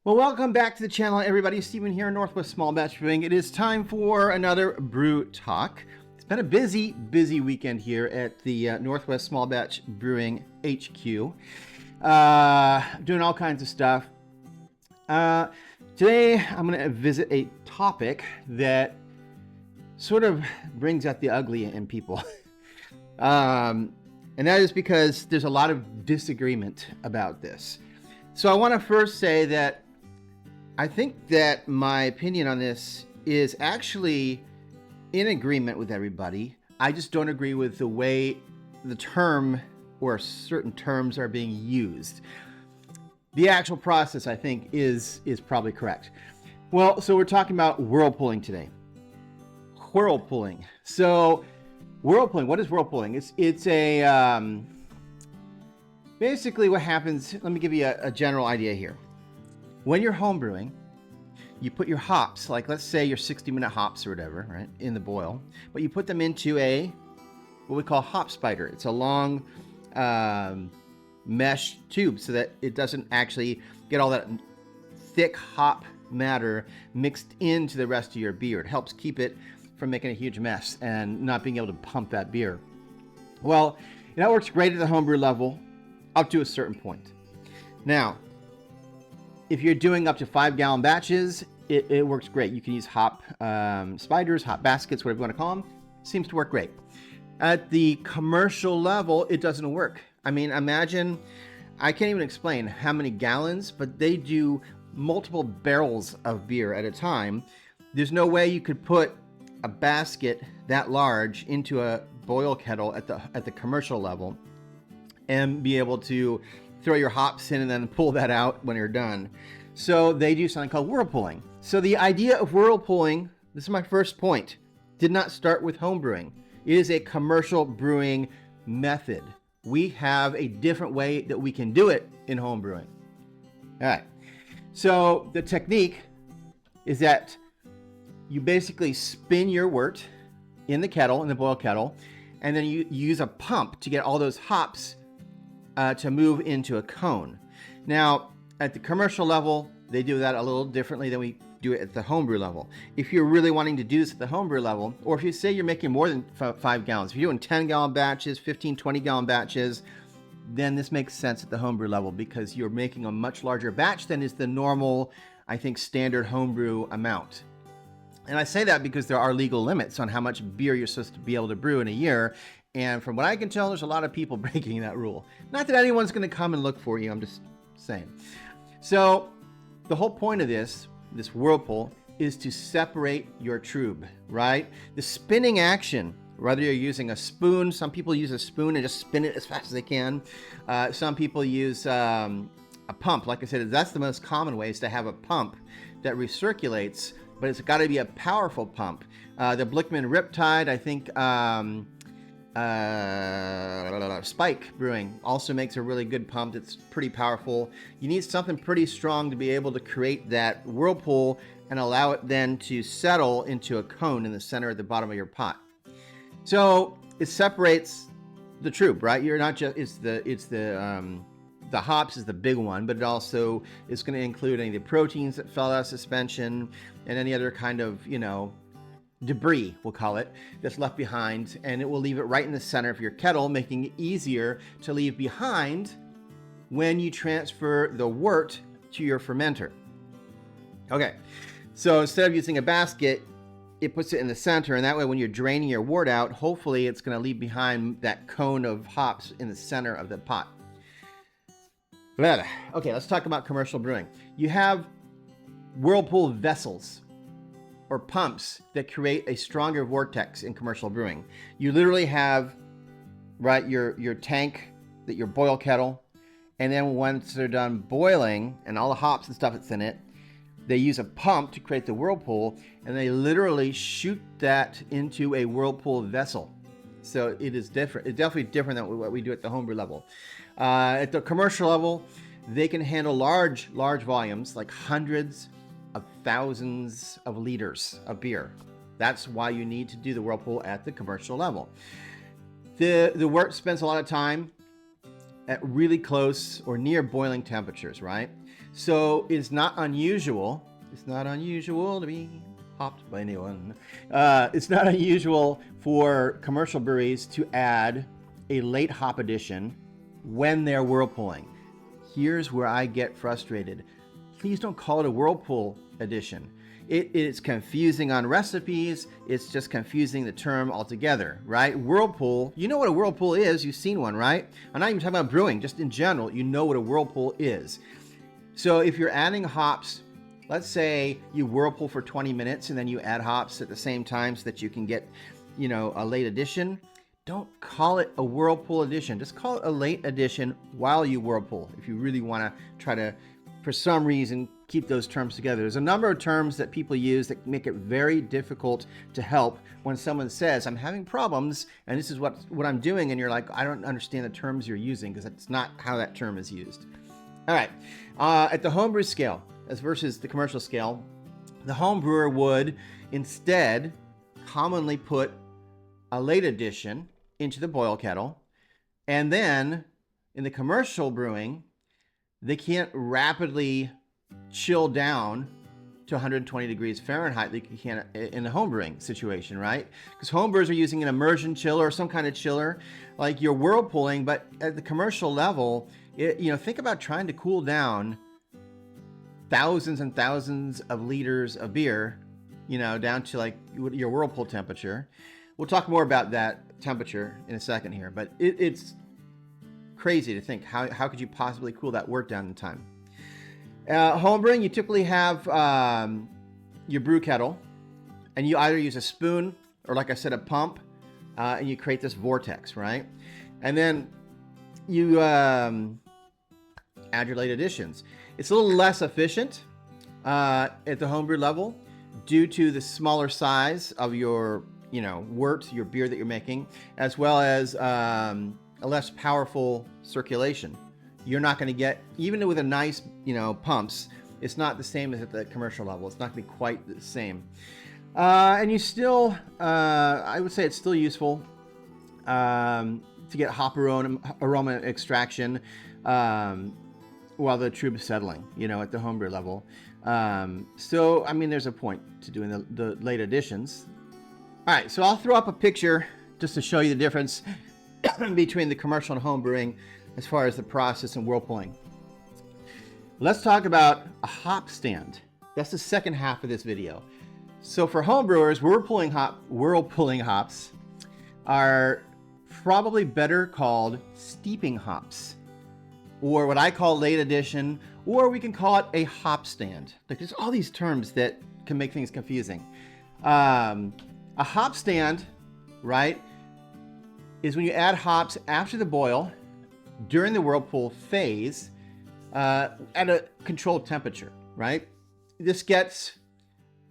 Well, welcome back to the channel, everybody. Steven here, Northwest Small Batch Brewing. It is time for another brew talk. It's been a busy weekend here at the Northwest Small Batch Brewing HQ. Doing all kinds of stuff. Today, I'm going to visit a topic that sort of brings out the ugly in people. And that is because there's a lot of disagreement about this. So I want to first say that I think that my opinion on this is actually in agreement with everybody. I just don't agree with the way the term or certain terms are being used. The actual process, I think, is probably correct. Well, so we're talking about whirlpooling today. Whirlpooling. So whirlpooling, what is whirlpooling? It's a basically what happens. Let me give you a general idea here. When you're home brewing, you put your hops, like let's say your 60-minute hops or whatever, right, in the boil, but you put them into what we call hop spider. It's a long mesh tube so that it doesn't actually get all that thick hop matter mixed into the rest of your beer. It helps keep it from making a huge mess and not being able to pump that beer. Well, that works great at the homebrew level up to a certain point. Now, if you're doing up to 5-gallon batches, it works great. You can use hop spiders, hop baskets, whatever you want to call them. Seems to work great. At the commercial level, it doesn't work. I mean, imagine, I can't even explain how many gallons, but they do multiple barrels of beer at a time. There's no way you could put a basket that large into a boil kettle at the commercial level and be able to throw your hops in and then pull that out when you're done. So they do something called whirlpooling. So the idea of whirlpooling, this is my first point, did not start with home brewing. It is a commercial brewing method. We have a different way that we can do it in home brewing. All right. So the technique is that you basically spin your wort in the kettle, in the boil kettle, and then you use a pump to get all those hops to move into a cone. Now, at the commercial level, they do that a little differently than we do it at the homebrew level. If you're really wanting to do this at the homebrew level, or if you say you're making more than 5 gallons, if you're doing 10-gallon batches, 15, 20-gallon batches, then this makes sense at the homebrew level because you're making a much larger batch than is the normal, I think, standard homebrew amount. And I say that because there are legal limits on how much beer you're supposed to be able to brew in a year. And from what I can tell, there's a lot of people breaking that rule. Not that anyone's going to come and look for you. I'm just saying. So the whole point of this whirlpool is to separate your tube, right? The spinning action, whether you're using a spoon, some people use a spoon and just spin it as fast as they can. Some people use a pump. Like I said, that's the most common way, is to have a pump that recirculates, but it's got to be a powerful pump. The Blickman Riptide, I think, Spike Brewing also makes a really good pump that's pretty powerful. You need something pretty strong to be able to create that whirlpool and allow it then to settle into a cone in the center at the bottom of your pot. So it separates the tube, right? You're not just, the hops is the big one, but it also is going to include any of the proteins that fell out of suspension and any other kind of, debris, we'll call it, that's left behind, and it will leave it right in the center of your kettle, making it easier to leave behind when you transfer the wort to your fermenter. Okay, so instead of using a basket, it puts it in the center, and that way when you're draining your wort out, hopefully it's going to leave behind that cone of hops in the center of the pot. Okay, let's talk about commercial brewing. You have whirlpool vessels or pumps that create a stronger vortex in commercial brewing. You literally have, right, your tank, your boil kettle, and then once they're done boiling and all the hops and stuff that's in it, they use a pump to create the whirlpool, and they literally shoot that into a whirlpool vessel. So it is different. It's definitely different than what we do at the homebrew level. At the commercial level, they can handle large volumes, like hundreds of thousands of liters of beer. That's why you need to do the whirlpool at the commercial level. The wort spends a lot of time at really close or near boiling temperatures, right? So it's not unusual. It's not unusual to be hopped by anyone. It's not unusual for commercial breweries to add a late hop addition when they're whirlpooling. Here's where I get frustrated. Please don't call it a Whirlpool edition. It's confusing on recipes. It's just confusing the term altogether, right? Whirlpool, you know what a Whirlpool is. You've seen one, right? I'm not even talking about brewing, just in general, you know what a Whirlpool is. So if you're adding hops, let's say you whirlpool for 20 minutes and then you add hops at the same time so that you can get, you know, a late addition. Don't call it a Whirlpool addition. Just call it a late addition while you whirlpool if you really want to try to, for some reason, keep those terms together. There's a number of terms that people use that make it very difficult to help when someone says, I'm having problems and this is what I'm doing, and you're like, I don't understand the terms you're using because that's not how that term is used. All right, at the homebrew scale as versus the commercial scale, the home brewer would instead commonly put a late addition into the boil kettle, and then in the commercial brewing, they can't rapidly chill down to 120 degrees Fahrenheit like you can in a home brewing situation, right? Because home brewers are using an immersion chiller or some kind of chiller like you're whirlpooling, but at the commercial level, think about trying to cool down thousands and thousands of liters of beer, down to like your Whirlpool temperature. We'll talk more about that temperature in a second here, but it's crazy to think how could you possibly cool that work down in time. Homebrewing, you typically have your brew kettle, and you either use a spoon or, like I said, a pump, and you create this vortex, right? And then you add your late additions. It's a little less efficient at the homebrew level due to the smaller size of your wort, your beer that you're making, as well as a less powerful circulation. You're not going to get, even with a nice, pumps, it's not the same as at the commercial level. It's not going to be quite the same. And you still, I would say it's still useful to get hop aroma extraction while the tube is settling, at the homebrew level. So, there's a point to doing the late additions. All right, so I'll throw up a picture just to show you the difference between the commercial and home brewing as far as the process and whirlpooling. Let's talk about a hop stand. That's the second half of this video. So for home brewers, whirlpooling hops are probably better called steeping hops, or what I call late addition, or we can call it a hop stand. Like, there's all these terms that can make things confusing. A hop stand, right, is when you add hops after the boil during the whirlpool phase at a controlled temperature, right? This gets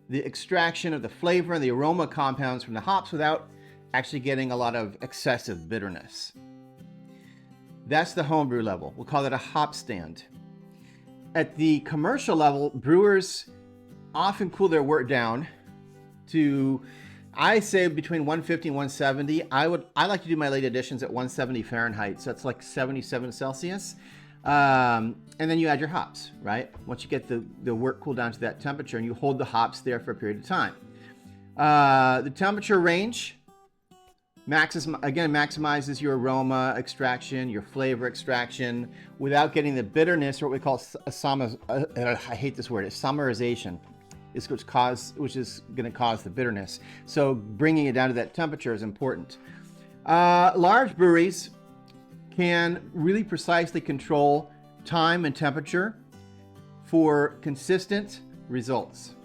the extraction of the flavor and the aroma compounds from the hops without actually getting a lot of excessive bitterness. That's the homebrew level. We'll call it a hop stand. At the commercial level, brewers often cool their wort down to, I say, between 150 and 170. I like to do my late additions at 170 Fahrenheit, so that's like 77 Celsius. And then you add your hops, right? Once you get the wort cooled down to that temperature, and you hold the hops there for a period of time. The temperature range maximizes your aroma extraction, your flavor extraction, without getting the bitterness, or what we call I hate this word, isomerization. Which is going to cause the bitterness. So bringing it down to that temperature is important. Large breweries can really precisely control time and temperature for consistent results,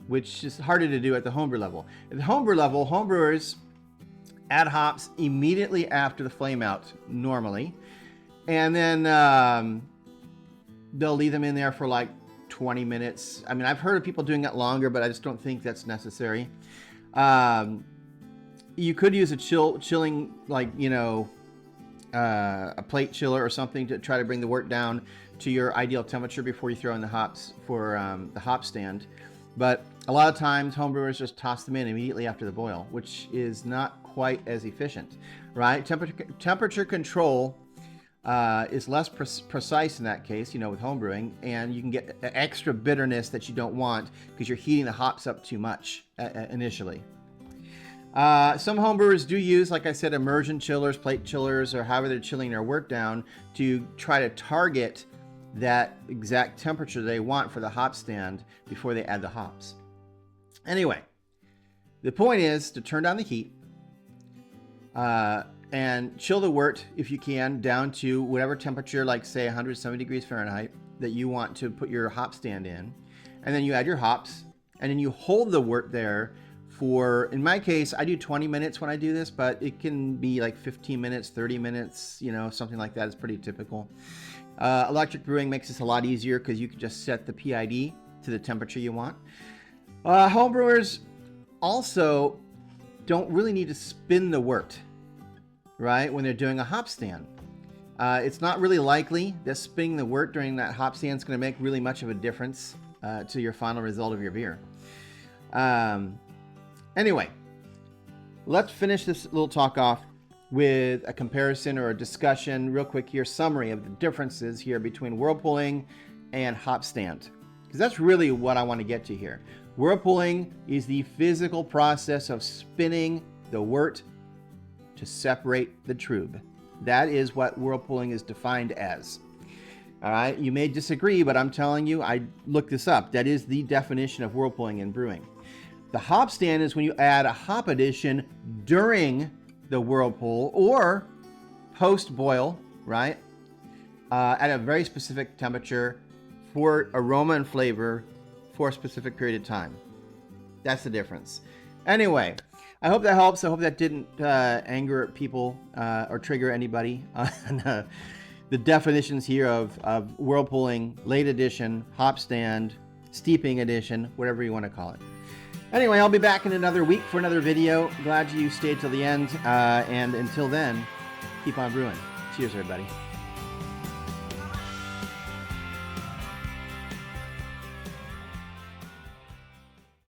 which is harder to do at the homebrew level. At the homebrew level, homebrewers add hops immediately after the flame out normally, and then they'll leave them in there for like 20 minutes. I've heard of people doing that longer, but I just don't think that's necessary. You could use a chilling, like, a plate chiller or something to try to bring the wort down to your ideal temperature before you throw in the hops for the hop stand. But a lot of times homebrewers just toss them in immediately after the boil, which is not quite as efficient, right? Temperature control is less precise in that case, you know, with home brewing, and you can get extra bitterness that you don't want because you're heating the hops up too much initially. Some homebrewers do use, like I said, immersion chillers, plate chillers, or however they're chilling their wort down to try to target that exact temperature they want for the hop stand before they add the hops. Anyway, the point is to turn down the heat and chill the wort, if you can, down to whatever temperature, like say 170 degrees Fahrenheit, that you want to put your hop stand in. And then you add your hops, and then you hold the wort there for, in my case, I do 20 minutes when I do this, but it can be like 15 minutes, 30 minutes, you know, something like that is pretty typical. Electric brewing makes this a lot easier because you can just set the PID to the temperature you want. Homebrewers also don't really need to spin the wort, right, when they're doing a hop stand. It's not really likely that spinning the wort during that hop stand is going to make really much of a difference to your final result of your beer. Anyway, let's finish this little talk off with a comparison or a discussion real quick here, summary of the differences here between whirlpooling and hop stand, because that's really what I want to get to here. Whirlpooling is the physical process of spinning the wort to separate the trub. That is what whirlpooling is defined as. All right, you may disagree, but I'm telling you, I looked this up. That is the definition of whirlpooling in brewing. The hop stand is when you add a hop addition during the whirlpool or post-boil, right? At a very specific temperature for aroma and flavor for a specific period of time. That's the difference. Anyway, I hope that helps. I hope that didn't anger people or trigger anybody on the definitions here of whirlpooling, late addition, hop stand, steeping addition, whatever you want to call it. Anyway, I'll be back in another week for another video. Glad you stayed till the end. And until then, keep on brewing. Cheers, everybody.